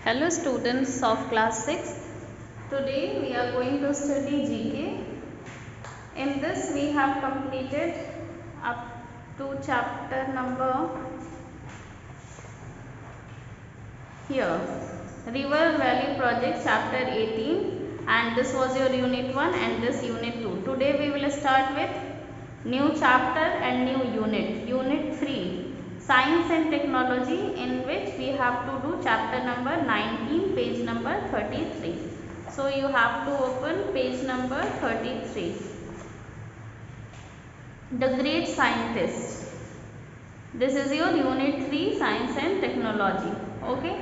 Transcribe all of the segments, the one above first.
Hello students of class 6. Today we are going to study GK. In this we have completed up to chapter number here River Valley Project chapter 18, and this was your unit 1 and this unit 2. Today we will start with new chapter and new unit 3 Science and Technology, in which we have to do chapter number 19 page number 33. So you have to open page number 33. The Great Scientist. This is your unit 3 Science and Technology. Okay.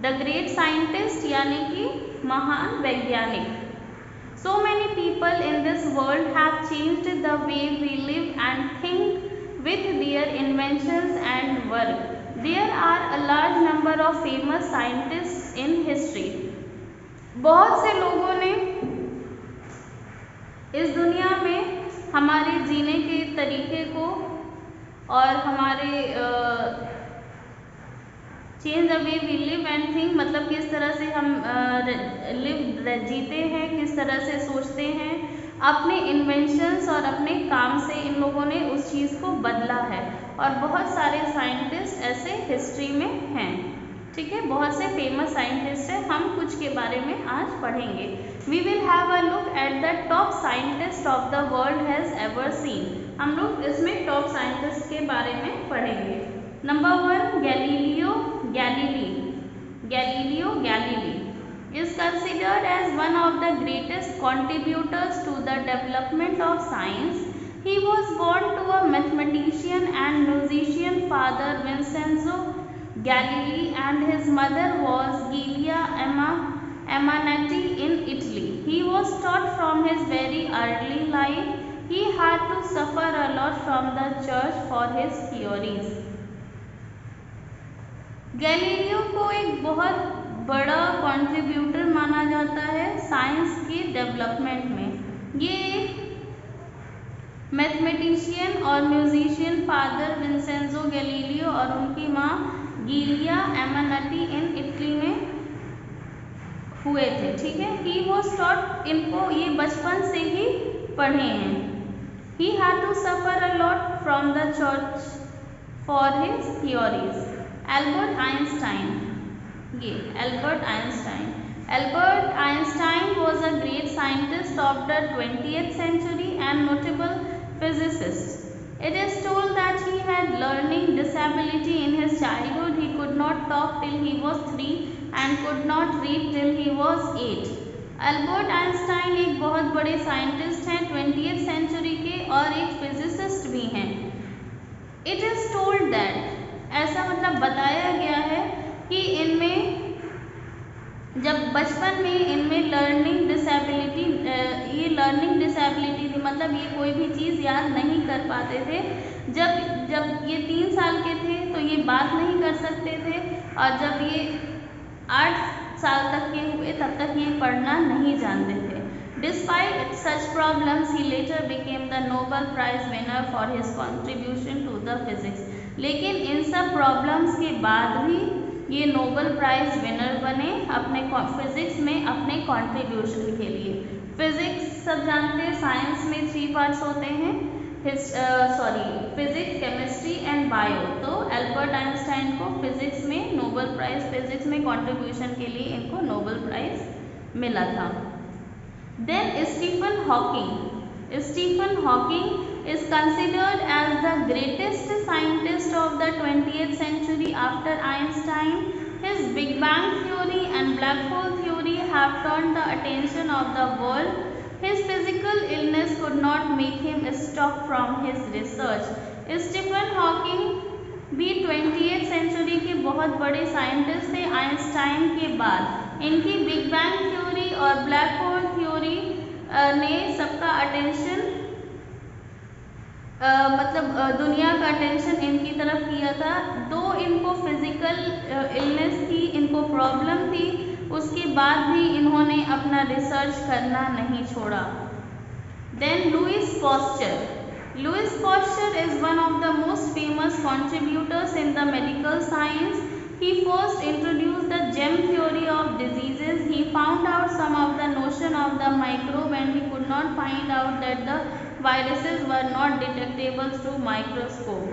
The Great Scientist यानी कि महान वैज्ञानिक. So many people in this world have changed the way we live and think with their inventions and work. There are a large number of famous scientists in history. बहुत से लोगों ने इस दुनिया में हमारे जीने के तरीके को और हमारे change the way we live and think, मतलब किस तरह से हम जीते हैं, किस तरह से सोचते हैं, अपने इन्वेंशंस और अपने काम से इन लोगों ने उस चीज़ को बदला है. और बहुत सारे साइंटिस्ट ऐसे हिस्ट्री में हैं. ठीक है, बहुत से फेमस साइंटिस्ट हैं. हम कुछ के बारे में आज पढ़ेंगे. We will have a look at the top scientist of the world has ever seen. हम लोग इसमें टॉप साइंटिस्ट के बारे में पढ़ेंगे. Number 1, Galileo Galilei is considered as one of the greatest contributors to the development of science. He was born to a mathematician and musician father Vincenzo Galilei, and his mother was Giulia Emanetti in Italy. He was taught from his very early life. He had to suffer a lot from the church for his theories. Galileo को एक बहुत बड़ा contributor माना जाता है science के development में. ये एक मैथमेटिशियन और म्यूजिशियन फादर विंसेंजो गैलीलियो और उनकी माँ गिलिया एमानेटी इन इटली में हुए थे. ठीक है, ही वॉज टॉट, इनको ये बचपन से ही पढ़े हैं. He had to suffer a lot from the church for his theories. Albert Einstein was a great scientist of the 20th century and notable physicist. It is told that he had learning disability in his childhood. He could not talk till he was 3 and could not read till he was 8. Albert Einstein एक बहुत बड़े scientist हैं 20th century के और एक physicist भी हैं. It is told that, ऐसा मतलब बताया गया है कि इनमें जब बचपन में इनमें लर्निंग डिसेबिलिटी थी, मतलब ये कोई भी चीज़ याद नहीं कर पाते थे. जब ये 3 साल के थे तो ये बात नहीं कर सकते थे, और जब ये 8 साल तक के हुए तब तक ये पढ़ना नहीं जानते थे. Despite such problems, he later became the Nobel Prize winner for his contribution to the physics. लेकिन इन सब प्रॉब्लम्स के बाद भी ये नोबेल प्राइज विनर बने अपने फिजिक्स में अपने कंट्रीब्यूशन के लिए. फिजिक्स सब जानते हैं, साइंस में 3 पार्ट्स होते हैं, फिजिक्स, केमिस्ट्री एंड बायो. तो एल्बर्ट आइंस्टाइन को फिजिक्स में नोबेल प्राइज, फिजिक्स में कंट्रीब्यूशन के लिए इनको नोबेल प्राइज मिला था. Then Stephen Hawking is considered as the greatest scientist of the 20th century after Einstein. His Big Bang theory and black hole theory have turned the attention of the world. His physical illness could not make him stop from his research. Stephen Hawking भी 20th century के बहुत बड़े scientist थे Einstein के बाद. इनकी big bang theory और black hole theory ने सबका अटेंशन, मतलब दुनिया का अटेंशन इनकी तरफ किया था. दो इनको फिजिकल इलनेस थी, इनको प्रॉब्लम थी, उसके बाद भी इन्होंने अपना रिसर्च करना नहीं छोड़ा. Then Louis Pasteur is one of the most famous contributors in the medical science. He first introduced the germ theory of diseases. He found out some of the notion of the microbe, and he could not find out that the viruses were not detectable through microscope.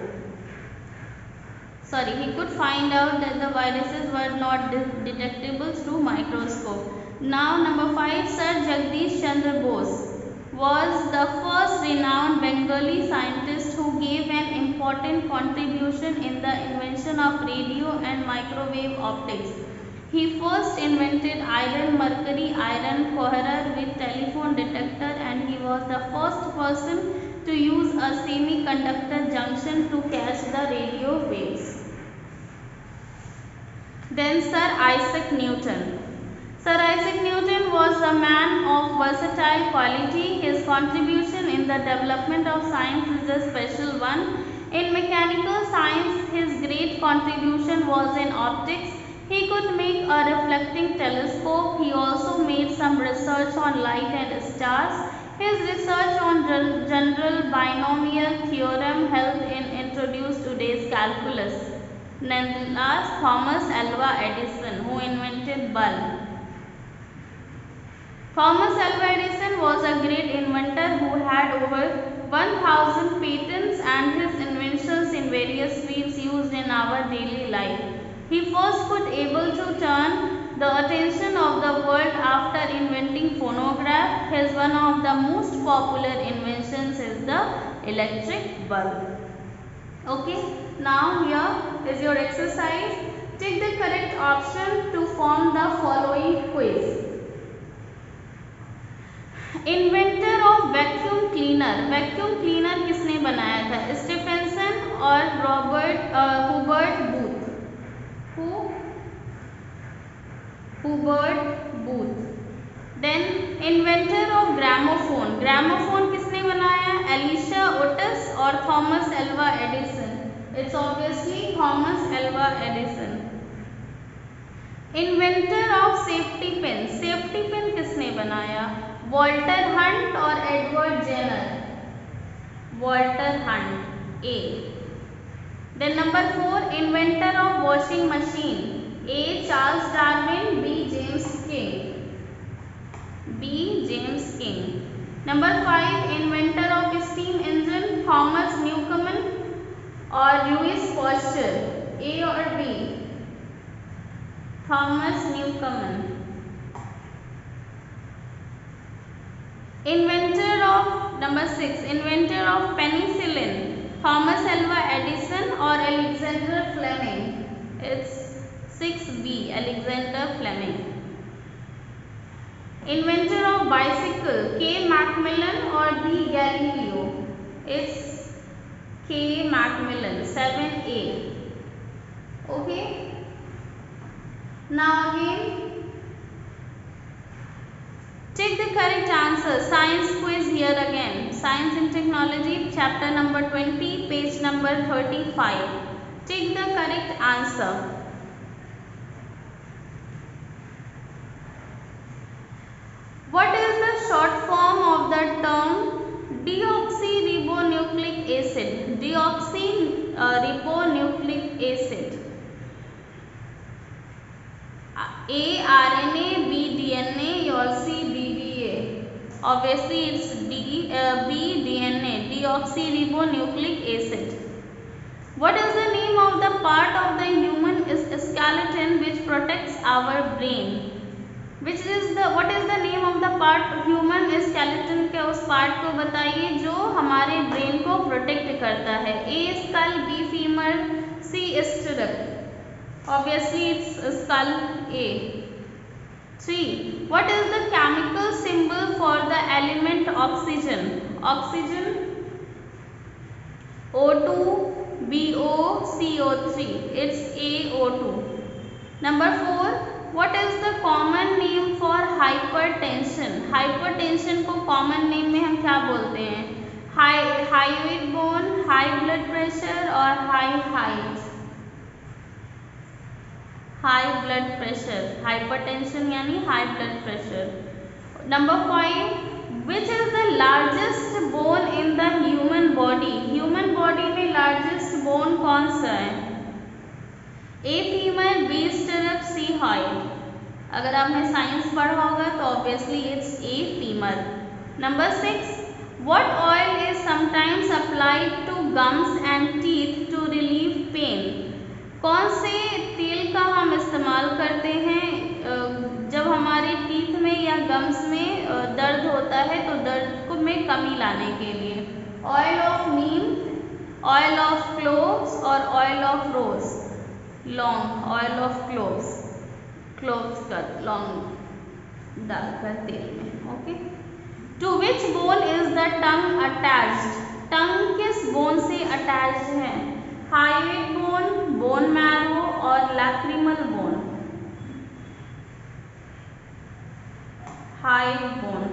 Sorry, he could find out that the viruses were not detectable through microscope. Now number 5, Sir Jagdish Chandra Bose was the first renowned Bengali scientist who gave an important contribution in the invention of radio and microwave optics. He first invented iron mercury iron coherer with telephone detector, and he was the first person to use a semiconductor junction to catch the radio waves. Then Sir Isaac Newton. Sir Isaac Newton was a man of versatile quality. His contribution in the development of science is a special one. In mechanical science, his great contribution was in optics. He could make a reflecting telescope. He also made some research on light and stars. His research on general binomial theorem helped in introduce today's calculus. Then last, Thomas Alva Edison, who invented bulb. Thomas Alva Edison was a great inventor who had over 1000 patents and his inventions in various fields used in our daily life. He first could able to turn the attention of the world after inventing phonograph. His one of the most popular inventions is the electric bulb. Okay, now here is your exercise. Take the correct option to form the following quiz. Inventor of vacuum cleaner किसने बनाया था? Stephenson और Hubert Booth. Then inventor of gramophone किसने बनाया? Elisha Otis और Thomas Alva Edison. It's obviously Thomas Alva Edison. Inventor of safety pen किसने बनाया? Walter Hunt और Edward Jenner. Walter Hunt A. Then number 4, inventor of washing machine. A Charles Darwin, B James King. Number 5, inventor of steam engine. Thomas Newcomen और Louis posture. ए और B? Thomas Newcomen. Inventor of number 6, inventor of penicillin. Thomas Alva Edison or Alexander Fleming. It's 6B, Alexander Fleming. Inventor of bicycle. K. Macmillan or B. Galileo. It's K. Macmillan. 7A. Okay. Now again, take the correct answer. Science quiz here again. Science and Technology, chapter number 20, page number 35. Take the correct answer. What is the short form of the term deoxyribonucleic acid? Deoxyribonucleic acid. A. RNA, B. DNA or C. BBA? Obviously it's B. DNA, deoxyribonucleic acid. What is the name of the part of the human skeleton which protects our brain? What is the name of the part human skeleton के उस part को बताइए जो हमारे brain को protect करता है? A. skull, B. femur, C. stirrup. Obviously it's skull. A. 3. What is the chemical symbol for the element oxygen? O2, BO, CO3. It's AO2. Number 4. What is the common name for hypertension? Hypertension को common name में हम क्या बोलते हैं? Hyoid bone, high blood pressure और high height. High blood pressure. Hypertension यानी high blood pressure. Number 5. Which is the largest bone in the human body? Human body में largest bone कौन सा है? A. femur, B. stirrup, C. hyoid. अगर आपने science पढ़ा होगा तो obviously it's a femur. Number 6, what oil is sometimes applied to gums and teeth to relieve pain? कौन से तेल का हम इस्तेमाल करते हैं जब हमारे टीथ में या गम्स में दर्द होता है तो दर्द को में कमी लाने के लिए? Oil of Neem, oil of cloves और ऑयल ऑफ रोज? लौंग, ऑयल ऑफ क्लोव्स, क्लोव्स का लौंग डालकर तेल में। Okay. To which bone is the tongue attached? Tongue किस बोन से अटैच्ड है? हाइवेट बोन, बोन मैरो और lacrimal bone? Hyoid bone.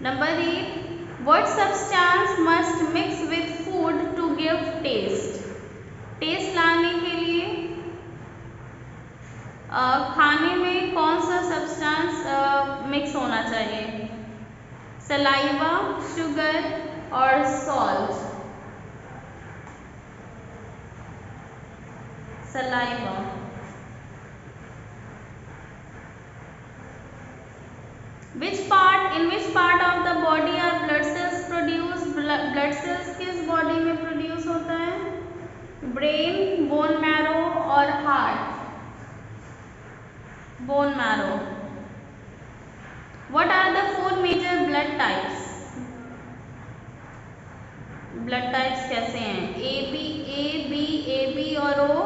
Number 8, what substance must mix with food to give taste? Taste लाने के लिए खाने में कौन सा सब्सटेंस मिक्स होना चाहिए? सलाइवा, शुगर और salt? Saliva. in which part of the body are blood cells produced? blood cells किस बॉडी में प्रोड्यूस होता है? ब्रेन, बोन मैरो और heart? Bone marrow. What are the 4 major blood types? Blood types कैसे हैं? A B और ओ,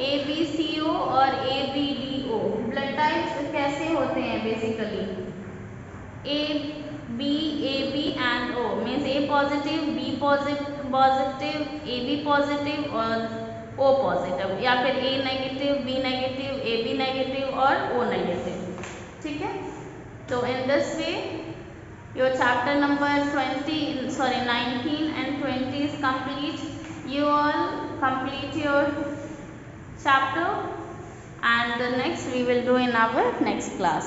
ABCO और ABDO। Blood types कैसे होते हैं basically? AB and O means A positive, B positive, AB positive और O positive, या फिर A negative, B negative, AB negative और O नेगेटिव। ठीक है, तो in this way your chapter number 19 and 20 is complete. You all complete your chapter, and the next we will do in our next class.